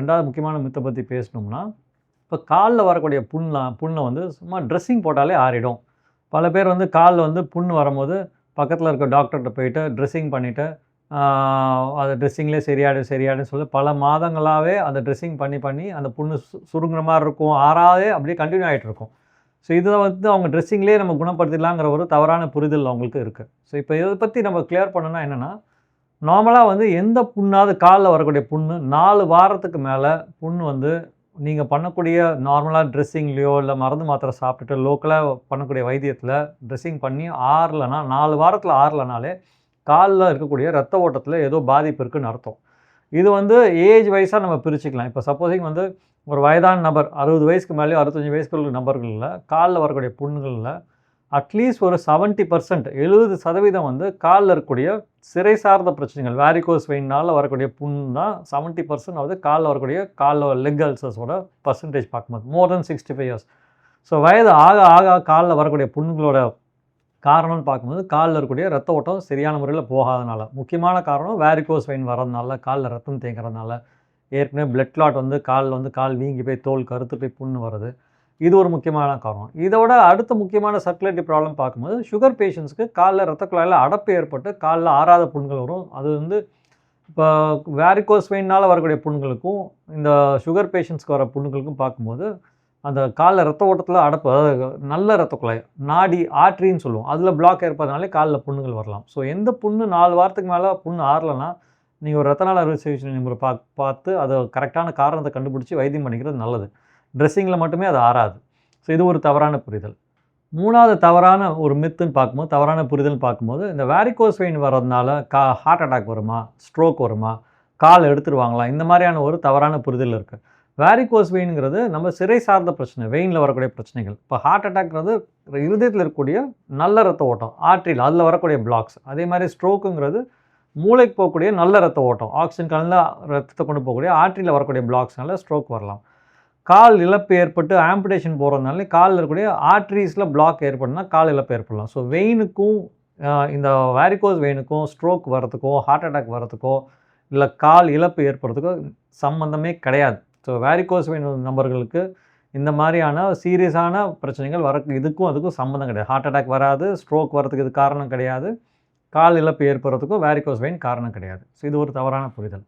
2வது முக்கியமான மித்த பத்தி பேசணும்னா, இப்ப கால்ல வரக்கூடிய புண்ண வந்து சும்மா ட்ரெஸ்ஸிங் போட்டாலே ஆறிடும். பல பேர் வந்து கால்ல வந்து புண்ணு வரும்போது, பக்கத்துல இருக்க டாக்டர்ட்ட போயிட்டு ட்ரெஸ்ஸிங் பண்ணிட்டு, ஆ அது ட்ரெஸ்ஸிங்லேயே சரியாயிடும்னு சொல்லி பல மாதங்களாவே அந்த ட்ரெஸ்ஸிங் பண்ணி அந்த புண்ணு சுருங்குற மாரி இருக்கும். ஆறாதே அப்படியே கன்டின்யூ ஆயிட்டு இருக்கும். ஸோ இத வந்து அவங்க ட்ரெஸ்ஸிங்லேயே நம்ம குணப்படுத்திடலாங்கிற ஒரு தவறான புரிதல் அவங்களுக்கு இருக்கு. ஸோ இப்ப இத பத்தி நம்ம கிளியர் பண்ணணும்னா என்னன்னா, நார்மலா வந்து எந்த புண்ணாவது கால்ல வரக்கூடிய புண்ணு 4 வாரத்துக்கு மேல புண்ணு வந்து நீங்க பண்ணக்கூடிய நார்மலா ட்ரெஸ்ஸிங்லயோ, இல்ல மருந்து மாத்திரை சாப்பிட்டுட்டு லோக்கலா பண்ணக்கூடிய வைத்தியத்தில ட்ரெஸ்ஸிங் பண்ணி ஆறலன்னா 4 வாரத்தில ஆறலனாலே, கால்ல இருக்கக்கூடிய ரத்த ஓட்டத்தில ஏதோ பாதிப்பு இருக்குன்னு அர்த்தம். இது வந்து ஏஜ் வைஸா நம்ம பிரிச்சுக்கலாம். இப்ப சப்போஸிங் வந்து ஒரு வயதான நபர் 60 வயசுக்கு மேலயோ, 65 வயசுக்குள்ள நபர்கள்ல கால்ல வரக்கூடிய புண்ணுகள்ல அட்லீஸ்ட் ஒரு 70% 70% வந்து கால்ல இருக்கக்கூடிய சிரை சார்ந்த பிரச்சனைகள், வாரிகோஸ் வெயின்னால வரக்கூடிய புண் தான் 70% வந்து கால்ல வரக்கூடிய லெக் அல்சர்ஸோட பெர்சன்டேஜ் பார்க்கும்போது. மோர் தென் 65 இயர்ஸ். ஸோ வயது ஆக ஆக கால்ல வரக்கூடிய புண்ணுகளோட காரணம்னு பார்க்கும்போது, கால்ல இருக்கக்கூடிய ரத்த ஓட்டம் சரியான முறையில போகாதனால. முக்கியமான காரணம் வாரிகோஸ் வெயின் வரதுனால, கால்ல ரத்தம் தேங்குறதுனால, ஏற்கனவே பிளட் கிளாட் வந்து கால் வீங்கி போய் தோல் கருத்து போய் புண்ணு வருது. இது ஒரு முக்கியமான காரணம். இதோட அடுத்த முக்கியமான சர்க்குலேட்டரி ப்ராப்ளம் பார்க்கும்போது, சுகர் பேஷண்ட்ஸ்க்கு கால்ல ரத்த குழாயில அடைப்பு ஏற்பட்டு கால்ல ஆறாத புண்கள் வரும். அது வந்து இப்போ வாரிகோஸ் வெயின்னால வரக்கூடிய புண்களுக்கும், இந்த சுகர் பேஷண்ட்ஸ்க்கு வர புண்களுக்கும் பார்க்கும்போது, அந்த கால்ல ரத்த ஓட்டத்தில அடைப்பு, அதாவது நல்ல ரத்த குழாய், நாடி ஆர்ட்ரின்னு சொல்லுவோம். அதில பிளாக் ஏற்படுறதுனாலே கால்ல புண்ணுகள் வரலாம். ஸோ எந்த புண்ணு 4 வாரத்துக்கு மேல புண்ணு ஆறலன்னா, நீங்க ஒரு ரத்த நாள அறுவை சிகிச்சை நிபுணர பார்த்து அத கரெக்ட்டான காரணத்த கண்டுபிடிச்சு வைத்தியம் பண்ணிக்கிறது நல்லது. ட்ரெஸ்ஸிங்கில மட்டுமே அது ஆறாது. ஸோ இது ஒரு தவறான புரிதல். 3வது தவறான ஒரு மித்துன்னு பார்க்கும்போது, தவறான புரிதல்னு பார்க்கும்போது, இந்த வாரிகோஸ் வெயின் வரதுனால ஹார்ட் அட்டாக் வருமா? ஸ்ட்ரோக் வருமா? கால் எடுத்துருவாங்களா? இந்த மாரியான ஒரு தவறான புரிதல் இருக்கு. வாரிகோஸ் வெயின்ங்கிறது நம்ம சிரை சார்ந்த பிரச்சனை. வெயின்ல வரக்கூடிய பிரச்சனைகள். இப்போ ஹார்ட் அட்டாக்ங்கிறது இருதயத்தில இருக்கக்கூடிய நல்ல ரத்த ஓட்டம். ஆர்ட்ரில அதில வரக்கூடிய பிளாக்ஸ். அதே மாரி ஸ்ட்ரோக்குங்கிறது மூளைக்கு போகக்கூடிய நல்ல ரத்த ஓட்டம். ஆக்ஸிஜன் கலந்த ரத்தத்த கொண்டு போகக்கூடிய ஆர்ட்ரில வரக்கூடிய பிளாக்ஸ்னால ஸ்ட்ரோக் வரலாம். கால் இழப்பு ஏற்பட்டு ஆம்புடேஷன் போறதுனால கால்ல இருக்கக்கூடிய ஆர்டரீஸ்ல பிளாக் ஏற்படும்னா கால் இழப்பு ஏற்படலாம். ஸோ வெயினுக்கும் இந்த வாரிகோஸ் வெயினுக்கும் ஸ்ட்ரோக் வரதுக்கோ, ஹார்ட் அட்டாக் வரதுக்கோ, இல்ல கால் இழப்பு ஏற்படுறதுக்கோ சம்மந்தமே கிடையாது. ஸோ வாரிகோஸ் வெயின் நபர்களுக்கு இந்த மாரியான சீரியஸான பிரச்சனைகள் இதுக்கும் அதுக்கும் சம்மந்தம் கிடையாது. ஹார்ட் அட்டாக் வராது, ஸ்ட்ரோக் வரதுக்கு இது காரணம் கிடையாது. கால் இழப்பு ஏற்படுறதுக்கும் வாரிகோஸ் வெயின் காரணம் கிடையாது. ஸோ இது ஒரு தவறான புரிதல்.